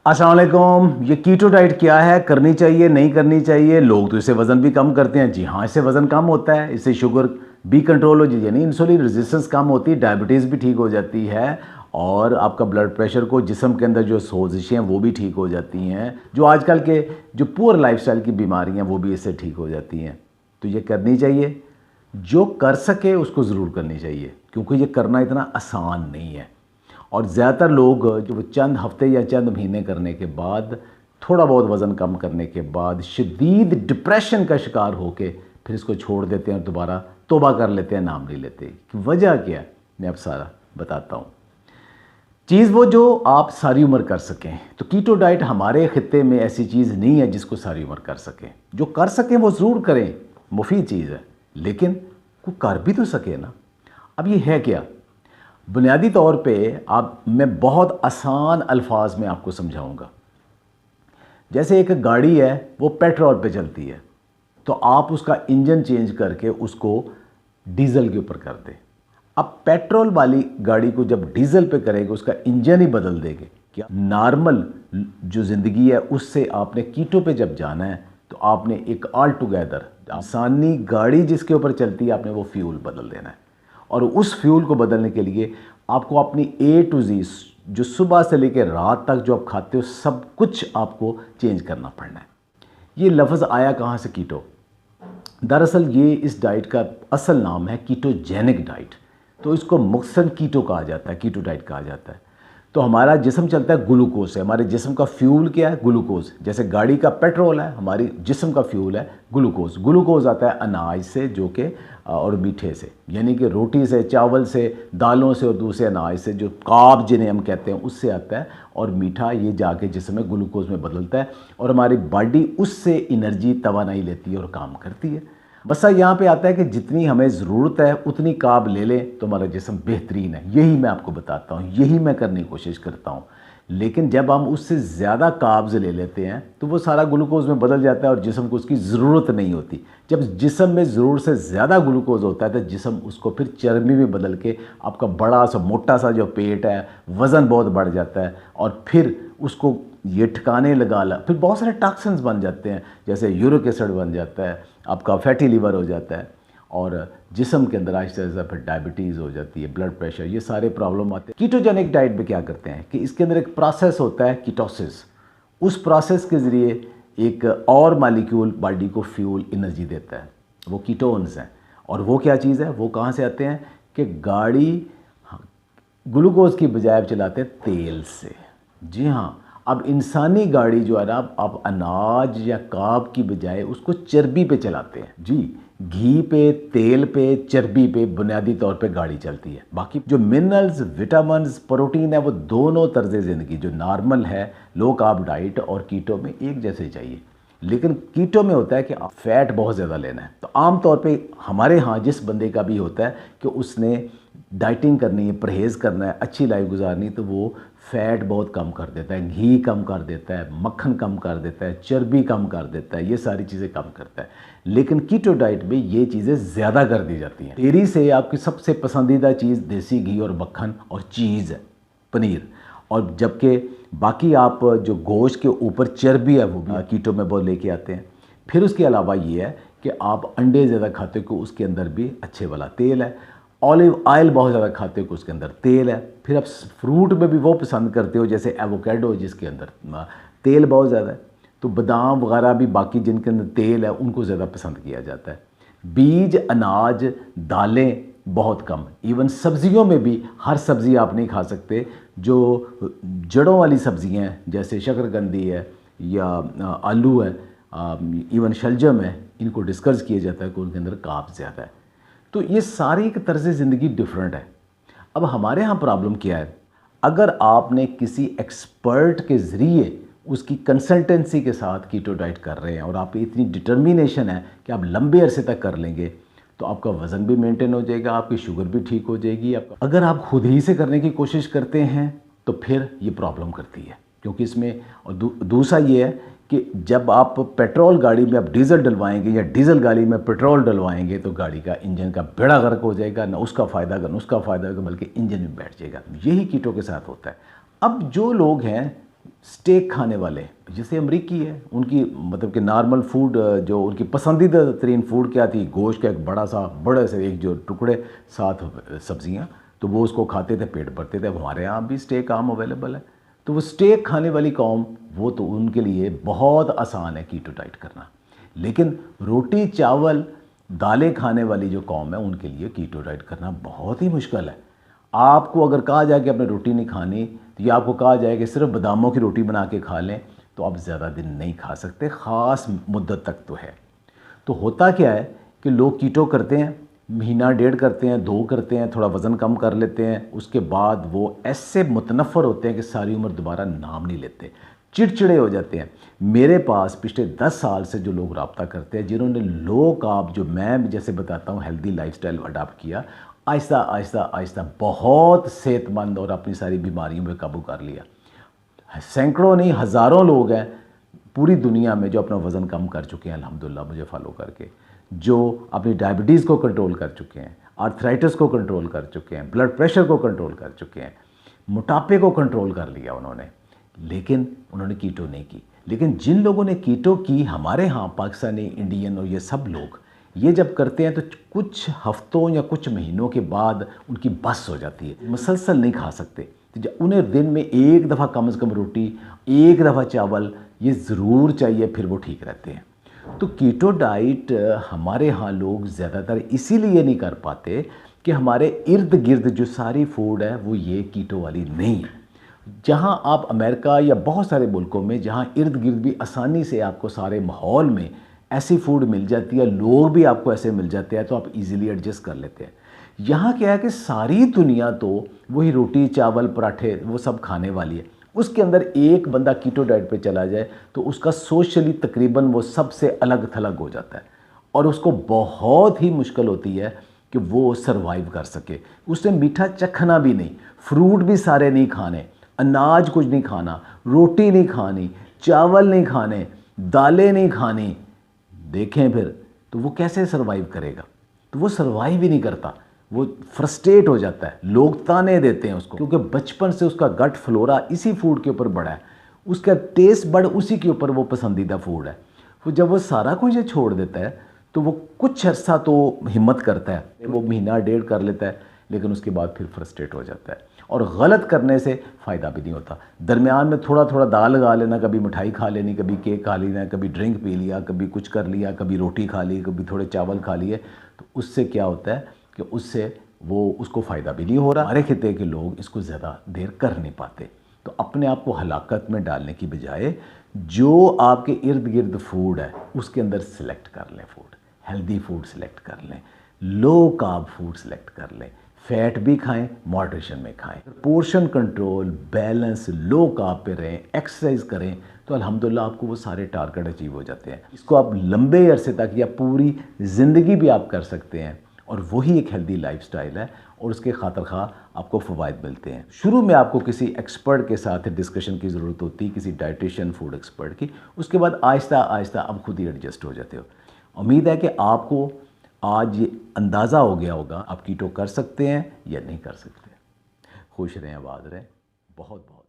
अस्सलाम वालेकुम। ये कीटो डाइट क्या है, करनी चाहिए नहीं करनी चाहिए? लोग तो इससे वज़न भी कम करते हैं। जी हाँ, इससे वज़न कम होता है, इससे शुगर भी कंट्रोल हो जाती है, यानी इंसुलिन रेजिस्टेंस कम होती है, डायबिटीज़ भी ठीक हो जाती है और आपका ब्लड प्रेशर को जिस्म के अंदर जो सोजिशें हैं वो भी ठीक हो जाती हैं। जो आजकल के जो पुअर लाइफस्टाइल की बीमारियाँ हैं वो भी इससे ठीक हो जाती हैं। तो ये करनी चाहिए, जो कर सके उसको ज़रूर करनी चाहिए, क्योंकि ये करना इतना आसान नहीं है। और ज़्यादातर लोग जो वो चंद हफ्ते या चंद महीने करने के बाद, थोड़ा बहुत वज़न कम करने के बाद शदीद डिप्रेशन का शिकार होके फिर इसको छोड़ देते हैं और दोबारा तौबा कर लेते हैं, नाम नहीं लेते। कि वजह क्या है मैं अब सारा बताता हूँ। चीज़ वो जो आप सारी उम्र कर सकें, तो कीटो डाइट हमारे खित्ते में ऐसी चीज़ नहीं है जिसको सारी उम्र कर सकें। जो कर सकें वो ज़रूर करें, मुफीद चीज़ है, लेकिन को कर भी तो सके ना। अब ये है क्या, बुनियादी तौर पे मैं बहुत आसान अल्फाज में आपको समझाऊंगा। जैसे एक गाड़ी है वो पेट्रोल पे चलती है, तो आप उसका इंजन चेंज करके उसको डीजल के ऊपर कर दें। अब पेट्रोल वाली गाड़ी को जब डीजल पे करेंगे उसका इंजन ही बदल देंगे क्या? नॉर्मल जो ज़िंदगी है उससे आपने कीटो पे जब जाना है तो आपने एक ऑल टुगेदर आसानी गाड़ी जिसके ऊपर चलती है आपने वो फ्यूल बदल देना है। और उस फ्यूल को बदलने के लिए आपको अपनी ए टू जी, जो सुबह से लेकर रात तक जो आप खाते हो सब कुछ आपको चेंज करना पड़ना है। ये लफ्ज़ आया कहाँ से, कीटो? दरअसल ये इस डाइट का असल नाम है कीटोजेनिक डाइट। तो इसको मकसद कीटो कहा जाता है, कीटो डाइट कहा जाता है। तो हमारा जिस्म चलता है ग्लूकोज से, हमारे जिस्म का फ्यूल क्या है? ग्लूकोज। जैसे गाड़ी का पेट्रोल है, हमारी जिस्म का फ्यूल है ग्लूकोज। ग्लूकोज आता है अनाज से, जो कि और मीठे से, यानी कि रोटी से, चावल से, दालों से और दूसरे अनाज से, जो कार्ब जिन्हें हम कहते हैं उससे आता है। और मीठा ये जाके जिस्म में ग्लूकोज में बदलता है और हमारी बॉडी उससे एनर्जी तवानाई लेती है और काम करती है। बस यहाँ पे आता है कि जितनी हमें ज़रूरत है उतनी कार्ब ले लें तो हमारा जिस्म बेहतरीन है। यही मैं आपको बताता हूँ, यही मैं करने की कोशिश करता हूँ। लेकिन जब हम उससे ज़्यादा कार्ब्स ले लेते हैं तो वो सारा ग्लूकोज में बदल जाता है और जिस्म को उसकी ज़रूरत नहीं होती। जब जिस्म में ज़रूरत से ज़्यादा ग्लूकोज होता है तो जिस्म उसको फिर चर्बी में बदल के आपका बड़ा सा मोटा सा जो पेट है, वज़न बहुत बढ़ जाता है और फिर उसको ये ठिकाने लगा ला, फिर बहुत सारे टॉक्सिन्स बन जाते हैं, जैसे यूरिक एसिड बन जाता है, आपका फैटी लीवर हो जाता है और जिस्म के अंदर आहिस्ता आहिस्ता फिर डायबिटीज़ हो जाती है, ब्लड प्रेशर, ये सारे प्रॉब्लम आते हैं। कीटोजेनिक डाइट में क्या करते हैं कि इसके अंदर एक प्रोसेस होता है कीटोसिस। उस प्रोसेस के ज़रिए एक और मालिक्यूल बॉडी को फ्यूल एनर्जी देता है, वो कीटोन्स हैं। और वो क्या चीज़ है, वो कहाँ से आते हैं कि गाड़ी ग्लूकोज की बजाय चलाते हैं तेल से। जी हाँ, अब इंसानी गाड़ी जो है ना, आप अनाज या कार्ब की बजाय उसको चर्बी पे चलाते हैं। जी, घी पे, तेल पे, चर्बी पे बुनियादी तौर पे गाड़ी चलती है। बाकी जो मिनरल्स, विटामिन्स, प्रोटीन है वो दोनों तर्ज ज़िंदगी जो नॉर्मल है लो कार्ब डाइट और कीटो में एक जैसे चाहिए। लेकिन कीटो में होता है कि फ़ैट बहुत ज़्यादा लेना है। तो आम तौर पे हमारे यहाँ जिस बंदे का भी होता है कि उसने डाइटिंग करनी है, परहेज़ करना है, अच्छी लाइफ गुजारनी, तो वो फ़ैट बहुत कम कर देता है, घी कम कर देता है, मक्खन कम कर देता है, चर्बी कम कर देता है, ये सारी चीज़ें कम करता है। लेकिन कीटो डाइट में ये चीज़ें ज़्यादा कर दी जाती हैं। डेयरी से आपकी सबसे पसंदीदा चीज़ देसी घी और मक्खन और चीज़ है, पनीर। और जबकि बाकी आप जो गोश्त के ऊपर चर्बी है वो भी कीटो में बहुत लेके आते हैं। फिर उसके अलावा ये है कि आप अंडे ज़्यादा खाते हो, उसके अंदर भी अच्छे वाला तेल है। ऑलिव ऑयल बहुत ज़्यादा खाते हो, उसके अंदर तेल है। फिर आप फ्रूट में भी वो पसंद करते हो, जैसे एवोकेडो जिसके अंदर तेल बहुत ज़्यादा है। तो बादाम वगैरह भी बाकी जिनके अंदर तेल है उनको ज़्यादा पसंद किया जाता है। बीज, अनाज, दालें बहुत कम। इवन सब्जियों में भी हर सब्ज़ी आप नहीं खा सकते। जो जड़ों वाली सब्ज़ियाँ हैं जैसे शकरकंदी है या आलू है, इवन शलजम है, इनको डिस्कस किया जाता है कि उनके अंदर कार्ब ज़्यादा है। तो ये सारी एक तर्ज ज़िंदगी डिफरेंट है। अब हमारे यहाँ प्रॉब्लम क्या है, अगर आपने किसी एक्सपर्ट के ज़रिए उसकी कंसल्टेंसी के साथ कीटो डाइट कर रहे हैं और आप इतनी डिटर्मिनेशन है कि आप लंबे अरसे तक कर लेंगे, तो आपका वज़न भी मेंटेन हो जाएगा, आपकी शुगर भी ठीक हो जाएगी। अगर आप खुद ही से करने की कोशिश करते हैं तो फिर ये प्रॉब्लम करती है, क्योंकि इसमें और दूसरा ये है कि जब आप पेट्रोल गाड़ी में आप डीज़ल डलवाएंगे या डीज़ल गाड़ी में पेट्रोल डलवाएंगे तो गाड़ी का इंजन का बेड़ा गर्क हो जाएगा, ना उसका फ़ायदा ना उसका फ़ायदा होगा, बल्कि इंजन में बैठ जाएगा। यही कीटो के साथ होता है। अब जो लोग हैं स्टेक खाने वाले, जैसे अमरीकी है, उनकी मतलब कि नॉर्मल फूड जो उनकी पसंदीदा तरीन फूड क्या थी, गोश्त का एक बड़े से एक जो टुकड़े, साथ सब्जियां, तो वो उसको खाते थे, पेट भरते थे। अब हमारे यहाँ भी स्टेक आम अवेलेबल है, तो वो स्टेक खाने वाली कौम, वो तो उनके लिए बहुत आसान है कीटो डाइट करना। लेकिन रोटी चावल दालें खाने वाली जो कौम है, उनके लिए कीटो डाइट करना बहुत ही मुश्किल है। आपको अगर कहा जाए कि आपने रोटी नहीं खानी, तो ये आपको कहा जाए कि सिर्फ बादामों की रोटी बना के खा लें, तो आप ज़्यादा दिन नहीं खा सकते, ख़ास मुद्दत तक तो है। तो होता क्या है कि लोग कीटो करते हैं, महीना डेढ़ करते हैं, 2 करते हैं, थोड़ा वज़न कम कर लेते हैं, उसके बाद वो ऐसे मुतनफ़र होते हैं कि सारी उम्र दोबारा नाम नहीं लेते, चिड़चिड़े हो जाते हैं। मेरे पास पिछले 10 साल से जो लोग रब्ता करते हैं, जिन्होंने लो कार्ब, जो मैं जैसे बताता हूँ हेल्दी लाइफस्टाइल अडॉप्ट किया, आहिस्ता आहिस्ता आहिस्ता बहुत सेहतमंद और अपनी सारी बीमारियों पे काबू कर लिया। सैकड़ों नहीं हज़ारों लोग हैं पूरी दुनिया में जो अपना वज़न कम कर चुके हैं अल्हम्दुलिल्लाह मुझे फॉलो करके, जो अपनी डायबिटीज़ को कंट्रोल कर चुके हैं, आर्थराइटिस को कंट्रोल कर चुके हैं, ब्लड प्रेशर को कंट्रोल कर चुके हैं, मोटापे को कंट्रोल कर लिया उन्होंने। लेकिन उन्होंने कीटो नहीं की। लेकिन जिन लोगों ने कीटो की, हमारे यहाँ पाकिस्तानी, इंडियन और ये सब लोग, ये जब करते हैं तो कुछ हफ्तों या कुछ महीनों के बाद उनकी बस हो जाती है, मुसलसल नहीं खा सकते। तो उन्हें दिन में एक दफ़ा कम से कम रोटी, एक दफ़ा चावल ये ज़रूर चाहिए, फिर वो ठीक रहते हैं। तो कीटो डाइट हमारे यहाँ लोग ज़्यादातर इसीलिए नहीं कर पाते कि हमारे इर्द गिर्द जो सारी फूड है वो ये कीटो वाली नहीं है। जहाँ आप अमेरिका या बहुत सारे मुल्कों में, जहाँ इर्द गिर्द भी आसानी से आपको सारे माहौल में ऐसी फूड मिल जाती है, लोग भी आपको ऐसे मिल जाते हैं, तो आप इजीली एडजस्ट कर लेते हैं। यहाँ क्या है कि सारी दुनिया तो वही रोटी चावल पराठे वो सब खाने वाली है, उसके अंदर एक बंदा कीटो डाइट पे चला जाए तो उसका सोशली तकरीबन वो सबसे अलग थलग हो जाता है, और उसको बहुत ही मुश्किल होती है कि वो सरवाइव कर सके। उसे मीठा चखना भी नहीं, फ्रूट भी सारे नहीं खाने, अनाज कुछ नहीं खाना, रोटी नहीं खानी, चावल नहीं खाने, दालें नहीं खानी, देखें फिर तो वो कैसे सरवाइव करेगा? तो वो सरवाइव ही नहीं करता, वो फ्रस्ट्रेट हो जाता है। लोग ताने देते हैं उसको, क्योंकि बचपन से उसका गट फ्लोरा इसी फूड के ऊपर बढ़ा है, उसका टेस्ट बड उसी के ऊपर वो पसंदीदा फूड है। तो जब वो सारा कुछ ये छोड़ देता है तो वो कुछ अर्सा तो हिम्मत करता है, वो महीना डेढ़ कर लेता है, लेकिन उसके बाद फिर फ्रस्ट्रेट हो जाता है, और गलत करने से फ़ायदा भी नहीं होता। दरमियान में थोड़ा थोड़ा दाल लगा लेना, कभी मिठाई खा लेनी, कभी केक खा लेना, कभी ड्रिंक पी लिया, कभी कुछ कर लिया, कभी रोटी खा ली, कभी थोड़े चावल खा लिए, तो उससे क्या होता है कि उससे वो उसको फ़ायदा भी नहीं हो रहा। हमारे खिते के लोग इसको ज़्यादा देर कर नहीं पाते, तो अपने आप को हलाकत में डालने की बजाय जो आपके इर्द गिर्द फूड है उसके अंदर सेलेक्ट कर लें फूड, हेल्दी फूड सेलेक्ट कर लें, लो कार्ब फूड सेलेक्ट कर लें, फैट भी खाएं, मॉडरेशन में खाएं, portion control, balance, low carb पे रहें, एक्सरसाइज करें, तो अल्हम्दुलिल्लाह आपको वो सारे टारगेट अचीव हो जाते हैं। इसको आप लंबे अरसे तक या पूरी ज़िंदगी भी आप कर सकते हैं, और वही एक हेल्दी लाइफस्टाइल है, और उसके खातिर खा आपको फ़वाइद मिलते हैं। शुरू में आपको किसी एक्सपर्ट के साथ डिस्कशन की ज़रूरत होती है, किसी डाइटिशियन फूड एक्सपर्ट की, उसके बाद आहिस्ता आहिस्ता आप खुद ही एडजस्ट हो जाते हो। उम्मीद है कि आपको आज ये अंदाज़ा हो गया होगा आप कीटो कर सकते हैं या नहीं कर सकते। खुश रहें, आबाद रहें, बहुत बहुत